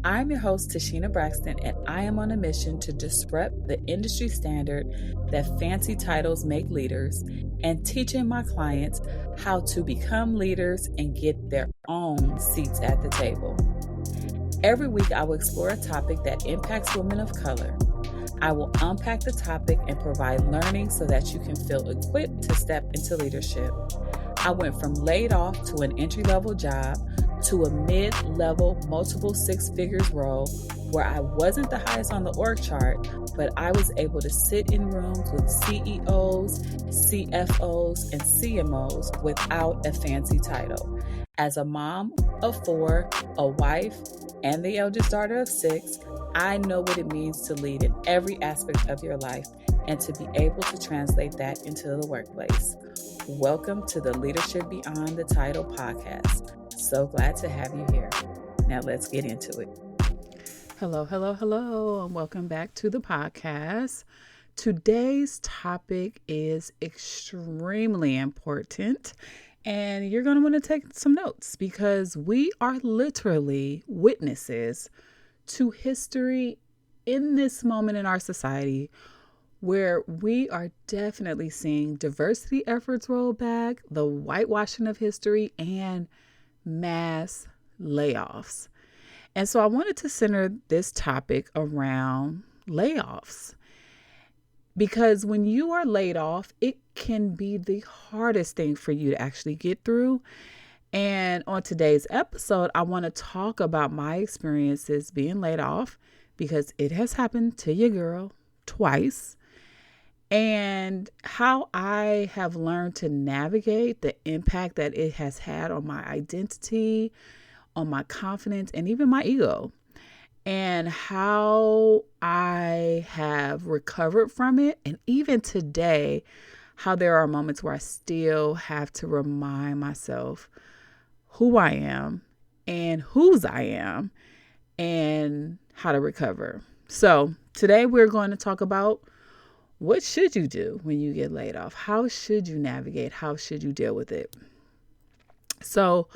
I'm your host, TaSheena Braxton, and I am on a mission to disrupt the industry standard that fancy titles make leaders and teaching my clients how to become leaders and get their own seats at the table. Every week, I will explore a topic that impacts women of color. I will unpack the topic and provide learning so that you can feel equipped to step into leadership. I went from laid off to an entry-level job to a mid-level multiple six figures role where I wasn't the highest on the org chart, but I was able to sit in rooms with CEOs, CFOs, and CMOs without a fancy title. As a mom of 4, a wife, and the eldest daughter of 6, I know what it means to lead in every aspect of your life and to be able to translate that into the workplace. Welcome to the Leadership Beyond the Title podcast. So glad to have you here. Now let's get into it. Hello, and welcome back to the podcast. Today's topic is extremely important, and you're going to want to take some notes because we are literally witnesses to history in this moment in our society where we are definitely seeing diversity efforts roll back, the whitewashing of history, and mass layoffs. And so I wanted to center this topic around layoffs because when you are laid off, it can be the hardest thing for you to actually get through. And on today's episode, I want to talk about my experiences being laid off because it has happened to your girl twice, and how I have learned to navigate the impact that it has had on my identity, on my confidence, and even my ego, and how I have recovered from it. And even today, how there are moments where I still have to remind myself who I am and whose I am and how to recover. So today we're going to talk about what should you do when you get laid off? How should you navigate? How should you deal with it? So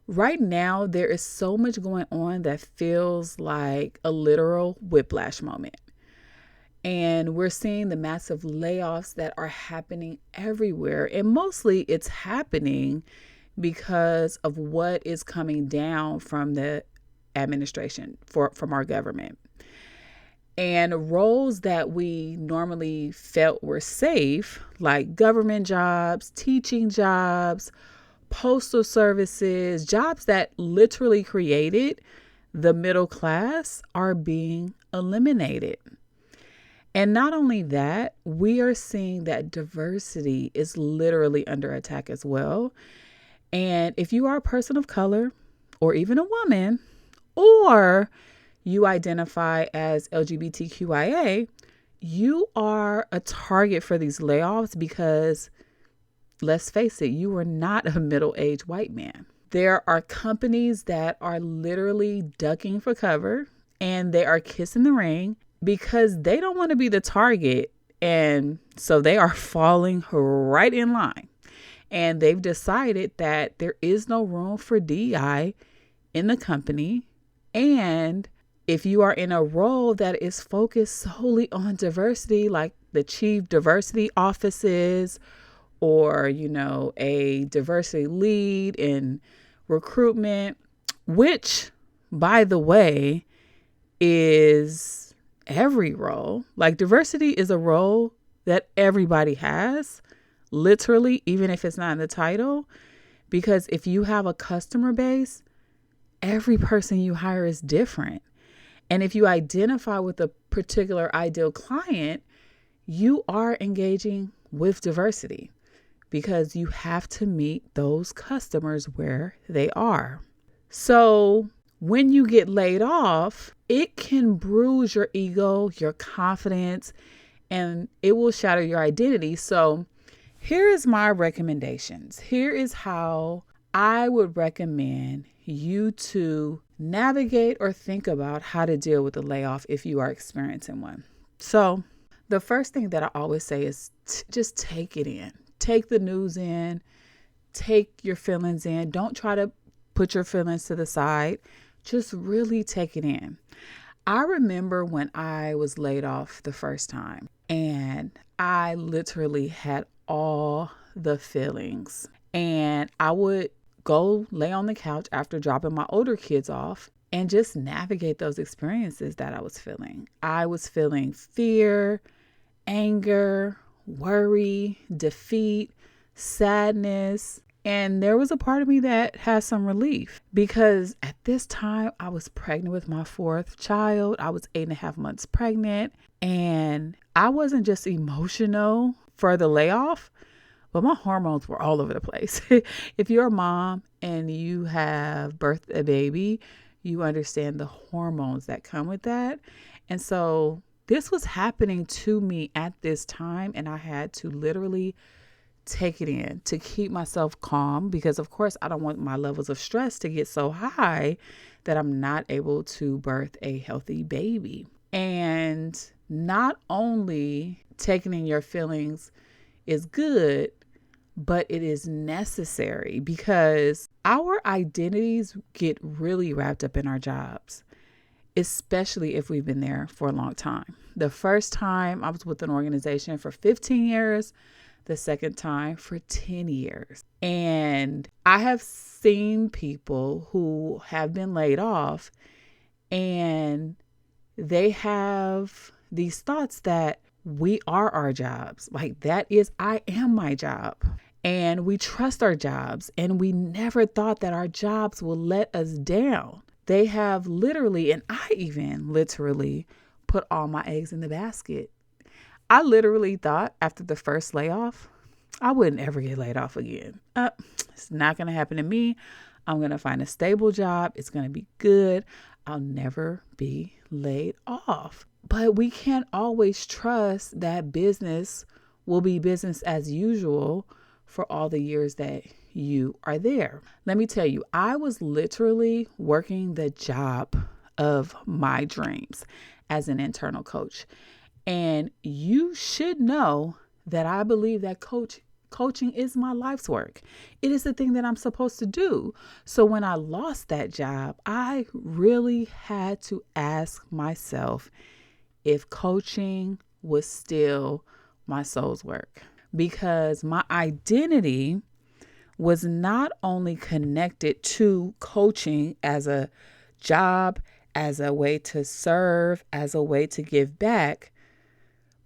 right now, there is so much going on that feels like a literal whiplash moment. And we're seeing the massive layoffs that are happening everywhere. And mostly it's happening because of what is coming down from the administration, from our government. And roles that we normally felt were safe, like government jobs, teaching jobs, postal services, jobs that literally created the middle class, are being eliminated. And not only that, we are seeing that diversity is literally under attack as well. And if you are a person of color, or even a woman, or you identify as LGBTQIA, you are a target for these layoffs because, let's face it, you are not a middle-aged white man. There are companies that are literally ducking for cover and they are kissing the ring because they don't want to be the target. And so they are falling right in line. And they've decided that there is no room for DEI in the company. And if you are in a role that is focused solely on diversity, like the chief diversity offices, or, a diversity lead in recruitment, which, by the way, is every role. Like, diversity is a role that everybody has, literally, even if it's not in the title, because if you have a customer base, every person you hire is different. And if you identify with a particular ideal client, you are engaging with diversity because you have to meet those customers where they are. So when you get laid off, it can bruise your ego, your confidence, and it will shatter your identity. So here is my recommendations. Here is how I would recommend you to navigate or think about how to deal with a layoff if you are experiencing one. So the first thing that I always say is just take it in. Take the news in. Take your feelings in. Don't try to put your feelings to the side. just really take it in. I remember when I was laid off the first time, and I literally had all the feelings. And I would go lay on the couch after dropping my older kids off and just navigate those experiences that I was feeling. I was feeling fear, anger, worry, defeat, sadness. And there was a part of me that had some relief because at this time I was pregnant with my fourth child. I was 8.5 months pregnant, and I wasn't just emotional for the layoff, but my hormones were all over the place. If you're a mom and you have birthed a baby, you understand the hormones that come with that. And so this was happening to me at this time, and I had to literally take it in to keep myself calm because, of course, I don't want my levels of stress to get so high that I'm not able to birth a healthy baby. And not only taking in your feelings is good, but it is necessary because our identities get really wrapped up in our jobs, especially if we've been there for a long time. The first time I was with an organization for 15 years, the second time for 10 years. And I have seen people who have been laid off and they have these thoughts that we are our jobs. Like I am my job. And we trust our jobs, and we never thought that our jobs will let us down. They have literally, and I even literally put all my eggs in the basket. I literally thought after the first layoff, I wouldn't ever get laid off again. It's not going to happen to me. I'm going to find a stable job. It's going to be good. I'll never be laid off. But we can't always trust that business will be business as usual for all the years that you are there. Let me tell you, I was literally working the job of my dreams as an internal coach. And you should know that I believe that coaching is my life's work. It is the thing that I'm supposed to do. So when I lost that job, I really had to ask myself if coaching was still my soul's work, because my identity was not only connected to coaching as a job, as a way to serve, as a way to give back,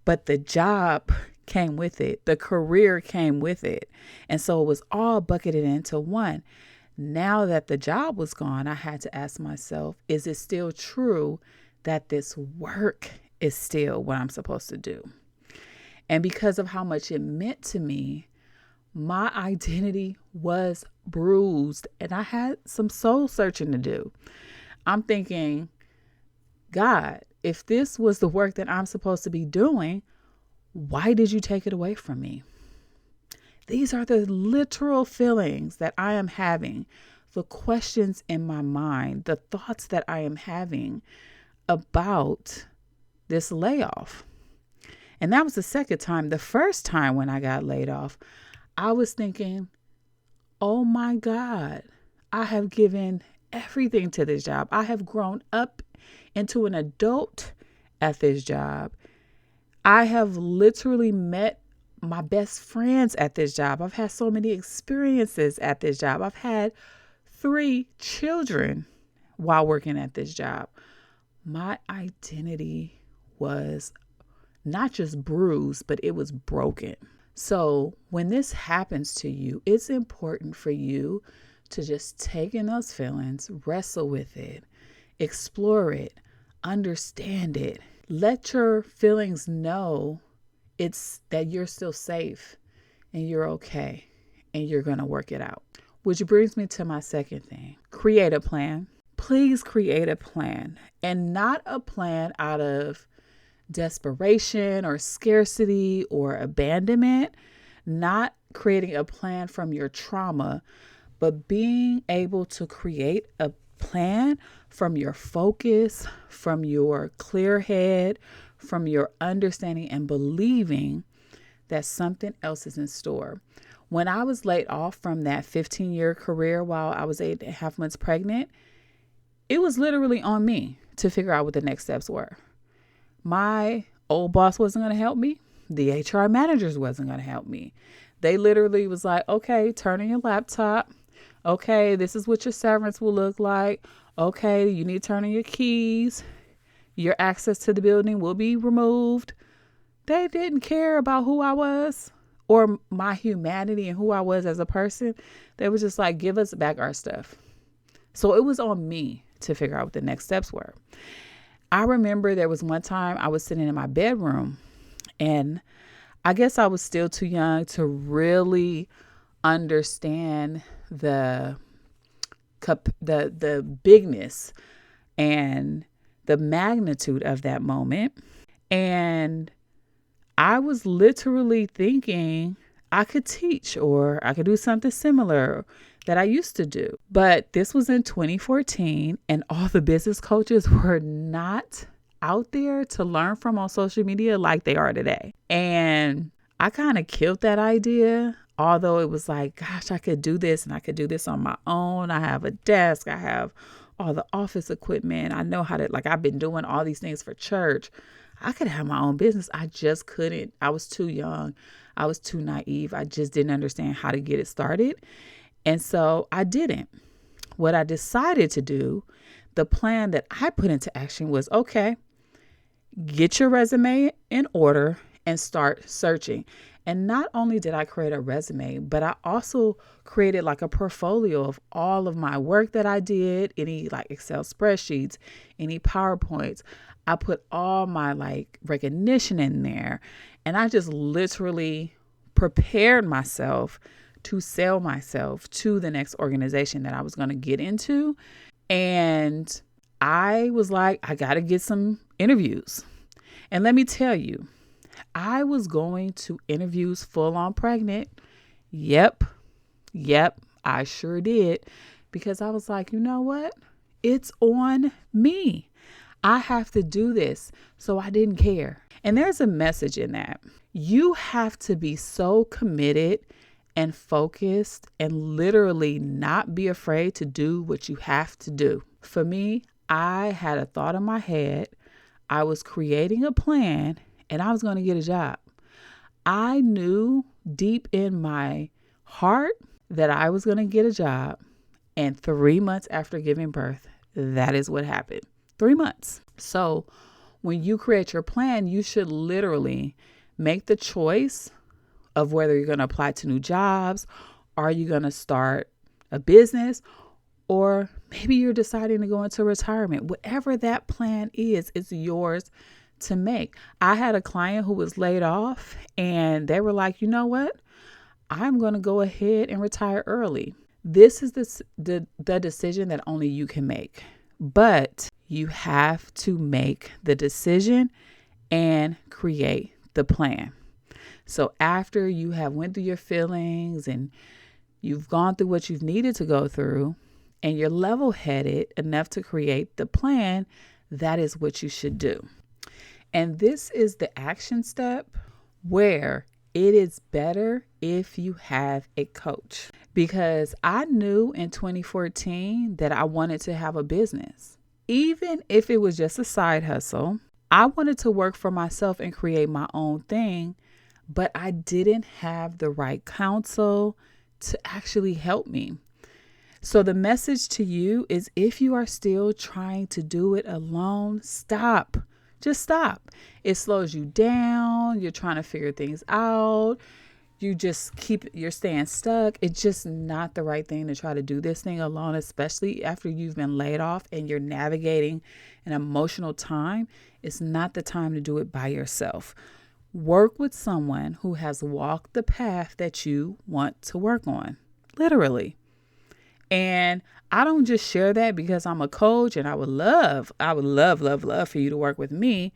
but the job came with it. The career came with it. And so it was all bucketed into one. Now that the job was gone, I had to ask myself, is it still true that this work is still what I'm supposed to do? And because of how much it meant to me, my identity was bruised and I had some soul searching to do. I'm thinking, God, if this was the work that I'm supposed to be doing, why did you take it away from me? These are the literal feelings that I am having, the questions in my mind, the thoughts that I am having about this layoff. And that was the second time. The first time when I got laid off, I was thinking, oh my God, I have given everything to this job. I have grown up into an adult at this job. I have literally met my best friends at this job. I've had so many experiences at this job. I've had 3 children while working at this job. My identity was not just bruised, but it was broken. So when this happens to you, it's important for you to just take in those feelings, wrestle with it, explore it, understand it. Let your feelings know it's that you're still safe and you're okay and you're going to work it out. Which brings me to my second thing. Create a plan. Please create a plan, and not a plan out of desperation or scarcity or abandonment, not creating a plan from your trauma, but being able to create a plan from your focus, from your clear head, from your understanding and believing that something else is in store. When I was laid off from that 15-year career while I was 8.5 months pregnant, it was literally on me to figure out what the next steps were. My old boss wasn't going to help me. The HR managers wasn't going to help me. They literally was like, okay, turn on your laptop. Okay, this is what your severance will look like. Okay, you need to turn on your keys. Your access to the building will be removed. They didn't care about who I was or my humanity and who I was as a person. They were just like, give us back our stuff. So it was on me to figure out what the next steps were. I remember there was one time I was sitting in my bedroom, and I guess I was still too young to really understand the bigness and the magnitude of that moment. And I was literally thinking I could teach or I could do something similar that I used to do. But this was in 2014, and all the business coaches were not out there to learn from on social media like they are today. And I kind of killed that idea, although it was like, gosh, I could do this and I could do this on my own. I have a desk. I have all the office equipment. I know how to, like, I've been doing all these things for church. I could have my own business. I just couldn't. I was too young. I was too naive. I just didn't understand how to get it started. And so I didn't. What I decided to do, the plan that I put into action was, okay, get your resume in order and start searching. And not only did I create a resume, but I also created like a portfolio of all of my work that I did, any like Excel spreadsheets, any PowerPoints. I put all my like recognition in there, and I just literally prepared myself to sell myself to the next organization that I was going to get into. And I was like, I got to get some interviews. And let me tell you, I was going to interviews full on pregnant. Yep, I sure did. Because I was like, you know what? It's on me. I have to do this. So I didn't care. And there's a message in that. You have to be so committed and focused and literally not be afraid to do what you have to do. For me, I had a thought in my head. I was creating a plan and I was going to get a job. I knew deep in my heart that I was going to get a job. And 3 months after giving birth, that is what happened. 3 months. So when you create your plan, you should literally make the choice of whether you're going to apply to new jobs. Are you going to start a business? Or maybe you're deciding to go into retirement. Whatever that plan is, it's yours to make. I had a client who was laid off and they were like, you know what? I'm going to go ahead and retire early. This is the decision that only you can make. But you have to make the decision and create the plan. So after you have went through your feelings and you've gone through what you've needed to go through and you're level-headed enough to create the plan, that is what you should do. And this is the action step where it is better if you have a coach. Because I knew in 2014 that I wanted to have a business. Even if it was just a side hustle, I wanted to work for myself and create my own thing. But I didn't have the right counsel to actually help me. So the message to you is, if you are still trying to do it alone, stop. Just stop. It slows you down. You're trying to figure things out. You're staying stuck. It's just not the right thing to try to do this thing alone, especially after you've been laid off and you're navigating an emotional time. It's not the time to do it by yourself. Work with someone who has walked the path that you want to work on, literally. And I don't just share that because I'm a coach and I would love for you to work with me.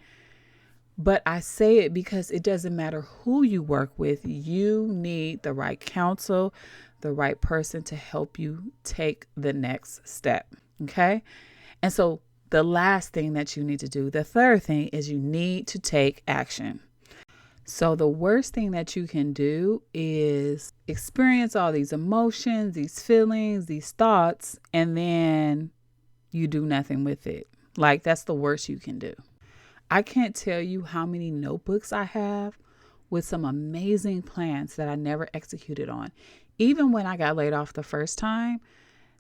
But I say it because it doesn't matter who you work with. You need the right counsel, the right person to help you take the next step. Okay. And so the last thing that you need to do, the third thing, is you need to take action. So the worst thing that you can do is experience all these emotions, these feelings, these thoughts, and then you do nothing with it. Like, that's the worst you can do. I can't tell you how many notebooks I have with some amazing plans that I never executed on. Even when I got laid off the first time,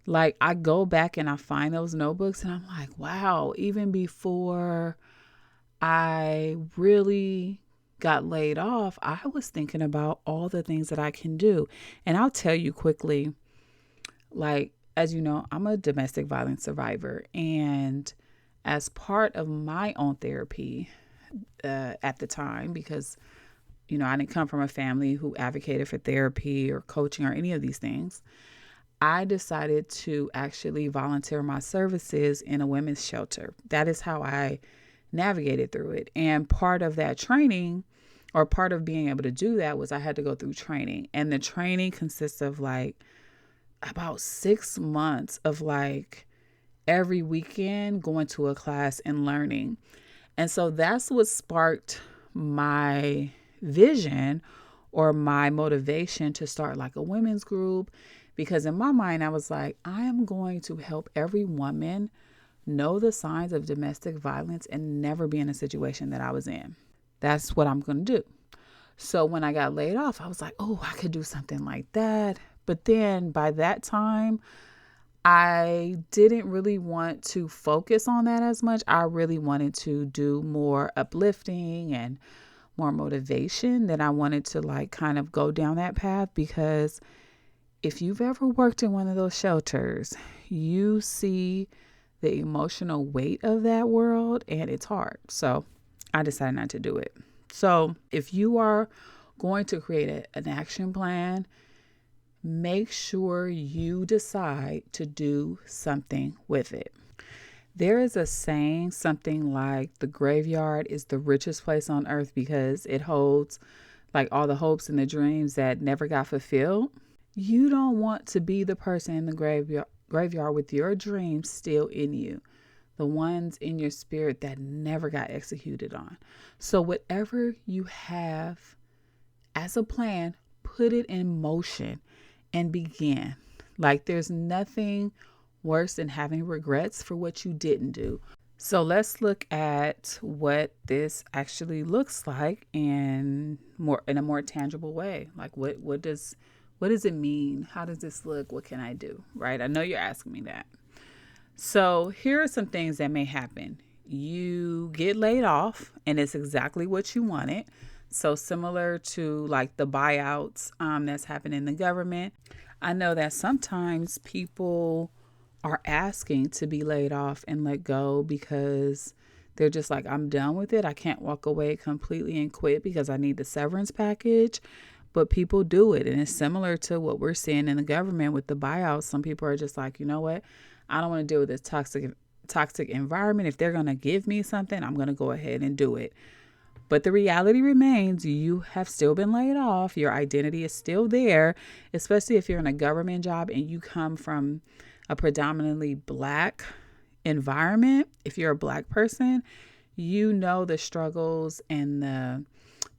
like, I go back and I find those notebooks and I'm like, wow, even before I really got laid off, I was thinking about all the things that I can do. And I'll tell you quickly, like, as you know, I'm a domestic violence survivor. And as part of my own therapy at the time, because, I didn't come from a family who advocated for therapy or coaching or any of these things, I decided to actually volunteer my services in a women's shelter. That is how I navigated through it. And part of that training, or part of being able to do that, was I had to go through training. And the training consists of like about 6 months of like every weekend going to a class and learning. And so that's what sparked my vision or my motivation to start like a women's group. Because in my mind, I was like, I am going to help every woman know the signs of domestic violence and never be in a situation that I was in. That's what I'm going to do. So when I got laid off, I was like, oh, I could do something like that. But then by that time, I didn't really want to focus on that as much. I really wanted to do more uplifting and more motivation. That I wanted to like kind of go down that path, because if you've ever worked in one of those shelters, you see the emotional weight of that world, and it's hard. So I decided not to do it. So if you are going to create an action plan, make sure you decide to do something with it. There is a saying, something like the graveyard is the richest place on earth because it holds like all the hopes and the dreams that never got fulfilled. You don't want to be the person in the graveyard with your dreams still in you, the ones in your spirit that never got executed on. So whatever you have as a plan, put it in motion and begin. Like, there's nothing worse than having regrets for what you didn't do. So let's look at what this actually looks like in a more tangible way. Like, what does it mean? How does this look? What can I do? Right? I know you're asking me that. So here are some things that may happen. You get laid off and it's exactly what you wanted. So similar to like the buyouts that's happened in the government. I know that sometimes people are asking to be laid off and let go because they're just like, I'm done with it. I can't walk away completely and quit because I need the severance package. But people do it. And it's similar to what we're seeing in the government with the buyouts. Some people are just like, you know what? I don't want to deal with this toxic environment. If they're going to give me something, I'm going to go ahead and do it. But the reality remains, you have still been laid off. Your identity is still there, especially if you're in a government job and you come from a predominantly Black environment. If you're a Black person, you know the struggles and the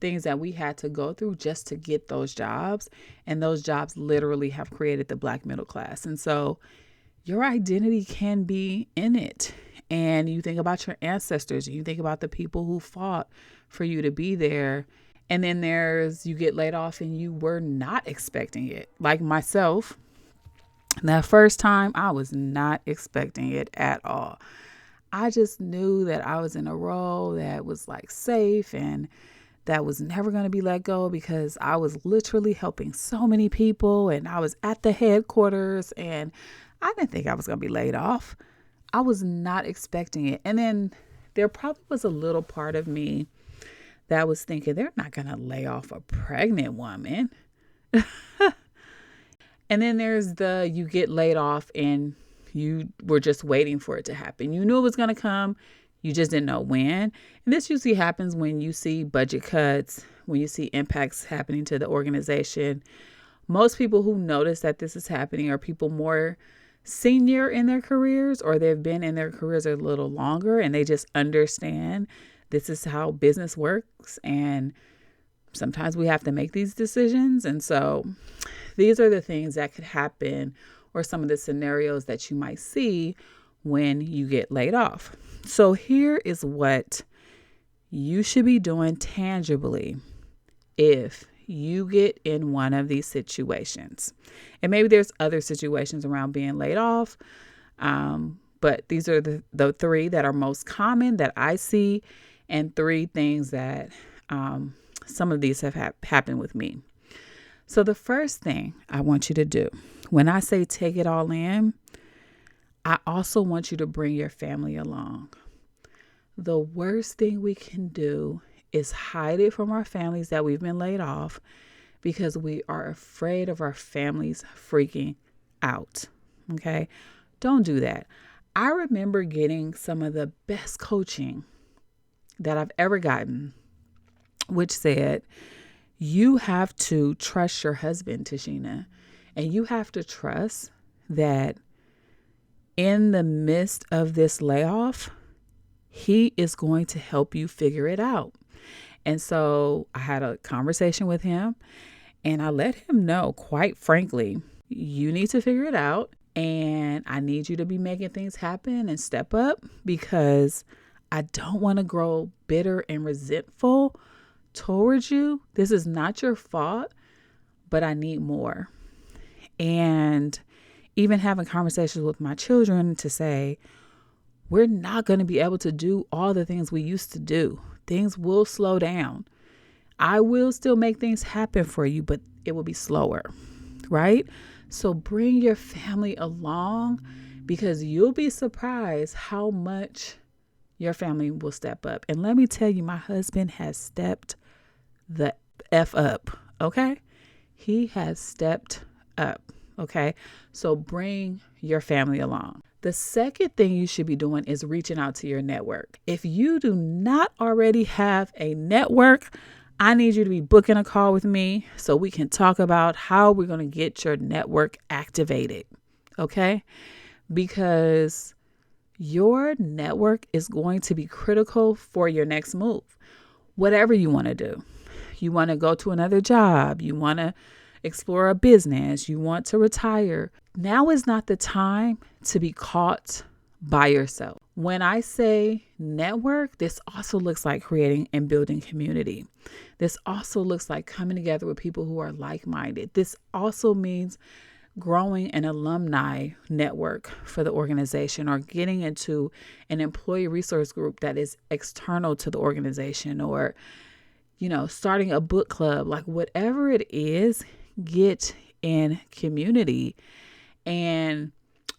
things that we had to go through just to get those jobs. And those jobs literally have created the Black middle class. And so your identity can be in it. And you think about your ancestors, and you think about the people who fought for you to be there. And then you get laid off and you were not expecting it. Like myself, that first time, I was not expecting it at all. I just knew that I was in a role that was like safe and that was never going to be let go, because I was literally helping so many people and I was at the headquarters and I didn't think I was going to be laid off. I was not expecting it. And then there probably was a little part of me that was thinking, they're not going to lay off a pregnant woman. And then there's you get laid off and you were just waiting for it to happen. You knew it was going to come. You just didn't know when. And this usually happens when you see budget cuts, when you see impacts happening to the organization. Most people who notice that this is happening are people more senior in their careers, or they've been in their careers a little longer and they just understand this is how business works. And sometimes we have to make these decisions. And so these are the things that could happen, or some of the scenarios that you might see when you get laid off. So here is what you should be doing tangibly if you get in one of these situations. And maybe there's other situations around being laid off, but these are the three that are most common that I see, and three things that some of these have happened with me. So the first thing I want you to do, when I say take it all in, I also want you to bring your family along. The worst thing we can do is hide it from our families that we've been laid off because we are afraid of our families freaking out. Okay? Don't do that. I remember getting some of the best coaching that I've ever gotten, which said, you have to trust your husband, TaSheena, and you have to trust that in the midst of this layoff, he is going to help you figure it out. And so I had a conversation with him and I let him know, quite frankly, you need to figure it out and I need you to be making things happen and step up because I don't want to grow bitter and resentful towards you. This is not your fault, but I need more. And even having conversations with my children to say, we're not going to be able to do all the things we used to do. Things will slow down. I will still make things happen for you, but it will be slower, right? So bring your family along because you'll be surprised how much your family will step up. And let me tell you, my husband has stepped the F up, okay? He has stepped up, okay? So bring your family along. The second thing you should be doing is reaching out to your network. If you do not already have a network, I need you to be booking a call with me so we can talk about how we're going to get your network activated, okay? Because your network is going to be critical for your next move. Whatever you want to do. You want to go to another job. You want to explore a business. You want to retire. Now is not the time to be caught by yourself. When I say network, this also looks like creating and building community. This also looks like coming together with people who are like-minded. This also means growing an alumni network for the organization or getting into an employee resource group that is external to the organization or, starting a book club, like whatever it is, get in community. And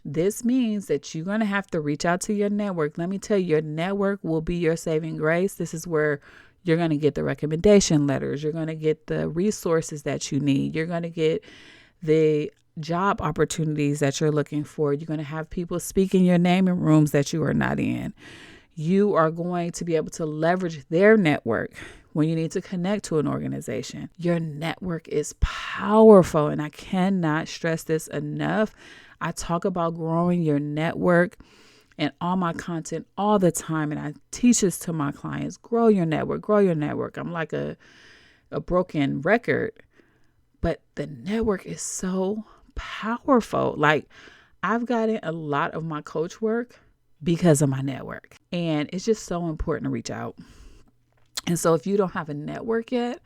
this means that you're going to have to reach out to your network. Let me tell you, your network will be your saving grace. This is where you're going to get the recommendation letters. You're going to get the resources that you need. You're going to get the job opportunities that you're looking for. You're going to have people speaking your name in rooms that you are not in. You are going to be able to leverage their network when you need to connect to an organization. Your network is powerful, and I cannot stress this enough. I talk about growing your network in all my content all the time, and I teach this to my clients. Grow your network, grow your network. I'm like a broken record, but the network is so powerful. Like, I've gotten a lot of my coach work because of my network, and it's just so important to reach out. And so if you don't have a network yet,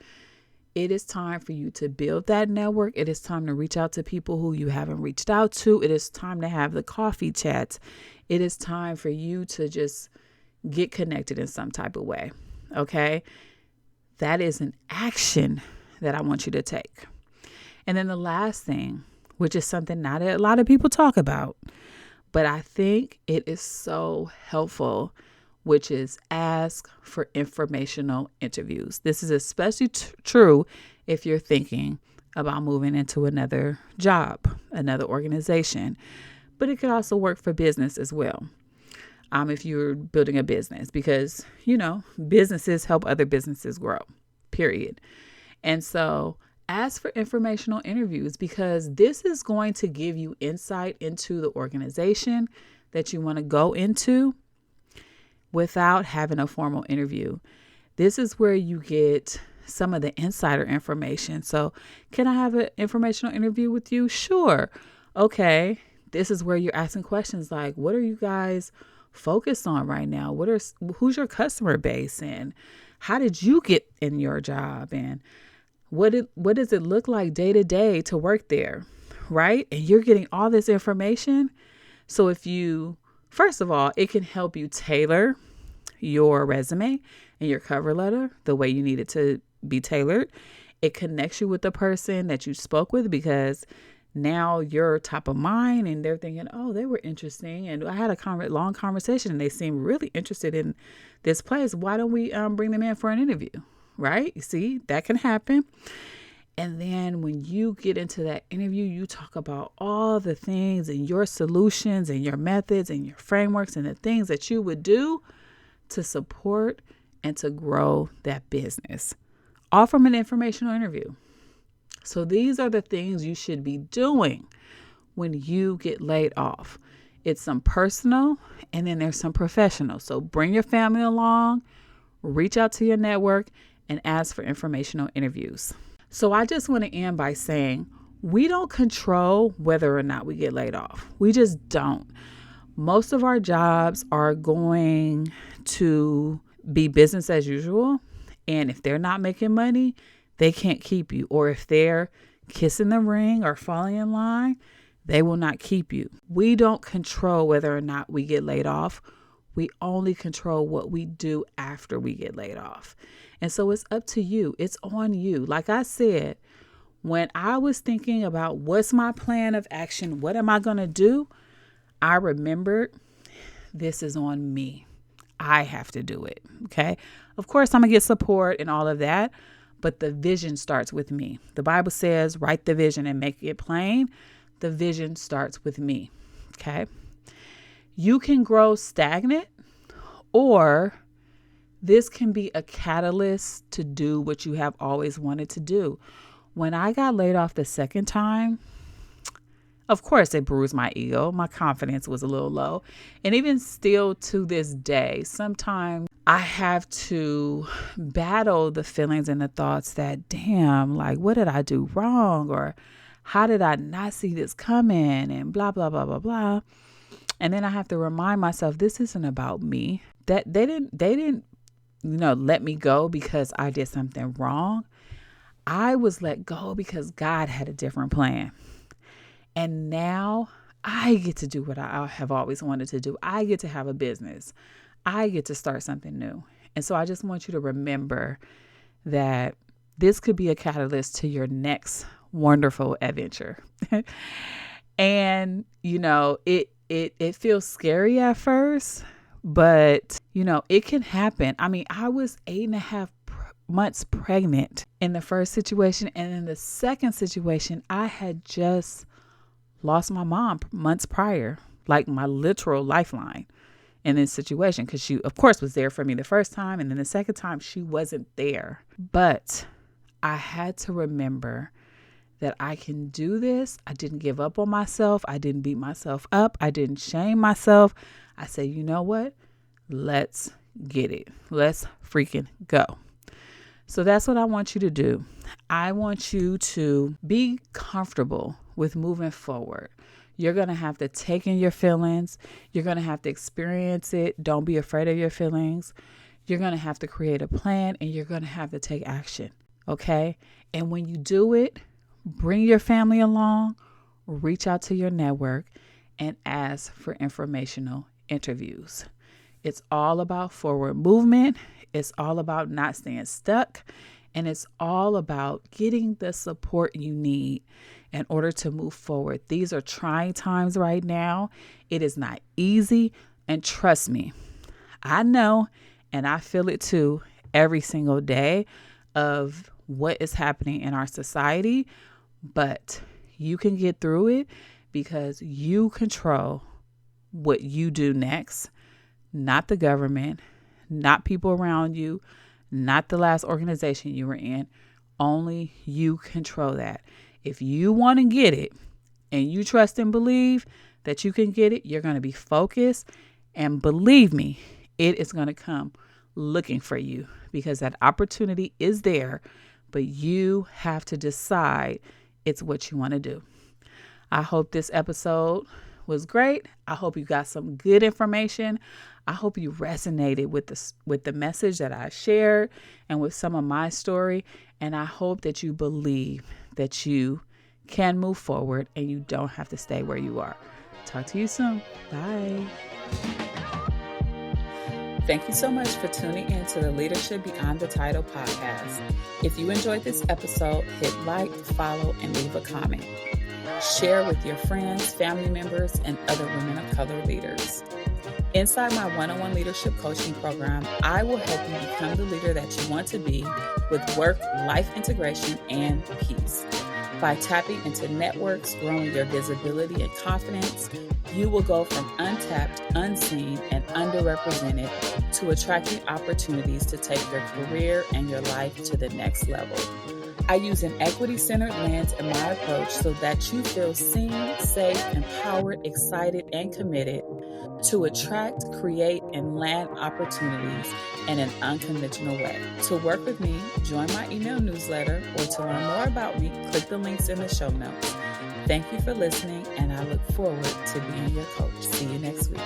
it is time for you to build that network. It is time to reach out to people who you haven't reached out to. It is time to have the coffee chats. It is time for you to just get connected in some type of way. Okay? That is an action that I want you to take. And then the last thing, which is something not a lot of people talk about, but I think it is so helpful, which is ask for informational interviews. This is especially true if you're thinking about moving into another job, another organization, but it could also work for business as well. If you're building a business, because, businesses help other businesses grow, period. And so ask for informational interviews because this is going to give you insight into the organization that you want to go into without having a formal interview. This is where you get some of the insider information. So, can I have an informational interview with you? Sure. Okay. this is where you're asking questions like, what are you guys focused on right now? Who's your customer base, and how did you get in your job, and what does it look like day to day to work there, right? And you're getting all this information. So first of all, it can help you tailor your resume and your cover letter the way you need it to be tailored. It connects you with the person that you spoke with, because now you're top of mind and they're thinking, oh, they were interesting. And I had a long conversation and they seem really interested in this place. Why don't we bring them in for an interview? Right? You see, that can happen. And then when you get into that interview, you talk about all the things and your solutions and your methods and your frameworks and the things that you would do to support and to grow that business, all from an informational interview. So these are the things you should be doing when you get laid off. It's some personal and then there's some professional. So bring your family along, reach out to your network, and ask for informational interviews. So I just want to end by saying we don't control whether or not we get laid off. We just don't. Most of our jobs are going to be business as usual. And if they're not making money, they can't keep you. Or if they're kissing the ring or falling in line, they will not keep you. We don't control whether or not we get laid off. We only control what we do after we get laid off. And so it's up to you. It's on you. Like I said, when I was thinking about what's my plan of action, what am I going to do? I remembered this is on me. I have to do it. Okay. Of course, I'm going to get support and all of that, but the vision starts with me. The Bible says, write the vision and make it plain. The vision starts with me. Okay. You can grow stagnant, or this can be a catalyst to do what you have always wanted to do. When I got laid off the second time, of course, it bruised my ego. My confidence was a little low. And even still to this day, sometimes I have to battle the feelings and the thoughts that, damn, like, what did I do wrong? Or how did I not see this coming? And blah, blah, blah, blah, blah. And then I have to remind myself, this isn't about me. That they didn't, let me go because I did something wrong. I was let go because God had a different plan. And now I get to do what I have always wanted to do. I get to have a business. I get to start something new. And so I just want you to remember that this could be a catalyst to your next wonderful adventure. And, it feels scary at first, but, it can happen. I mean, I was 8.5 months pregnant in the first situation. And in the second situation, I had just lost my mom months prior, like my literal lifeline in this situation, because she, of course, was there for me the first time. And then the second time, she wasn't there. But I had to remember that I can do this. I didn't give up on myself. I didn't beat myself up. I didn't shame myself. I said, you know what? Let's get it. Let's freaking go. So that's what I want you to do. I want you to be comfortable with moving forward. You're going to have to take in your feelings. You're going to have to experience it. Don't be afraid of your feelings. You're going to have to create a plan, and you're going to have to take action. Okay? And when you do it, bring your family along, reach out to your network, and ask for informational interviews. It's all about forward movement. It's all about not staying stuck. And it's all about getting the support you need in order to move forward. These are trying times right now. It is not easy. And trust me, I know, and I feel it too every single day of what is happening in our society. But you can get through it because you control what you do next, not the government, not people around you, not the last organization you were in. Only you control that. If you want to get it and you trust and believe that you can get it, you're going to be focused. And believe me, it is going to come looking for you because that opportunity is there. But you have to decide it's what you want to do. I hope this episode was great. I hope you got some good information. I hope you resonated with the message that I shared and with some of my story. And I hope that you believe that you can move forward and you don't have to stay where you are. Talk to you soon. Bye. Thank you so much for tuning in to the Leadership Beyond the Title podcast. If you enjoyed this episode, hit like, follow, and leave a comment. Share with your friends, family members, and other women of color leaders. Inside my one-on-one leadership coaching program, I will help you become the leader that you want to be with work-life integration and peace. By tapping into networks, growing your visibility and confidence, you will go from untapped, unseen, and underrepresented to attracting opportunities to take your career and your life to the next level. I use an equity-centered lens in my approach so that you feel seen, safe, empowered, excited, and committed to attract, create, and land opportunities in an unconventional way. To work with me, join my email newsletter, or to learn more about me, click the links in the show notes. Thank you for listening, and I look forward to being your coach. See you next week.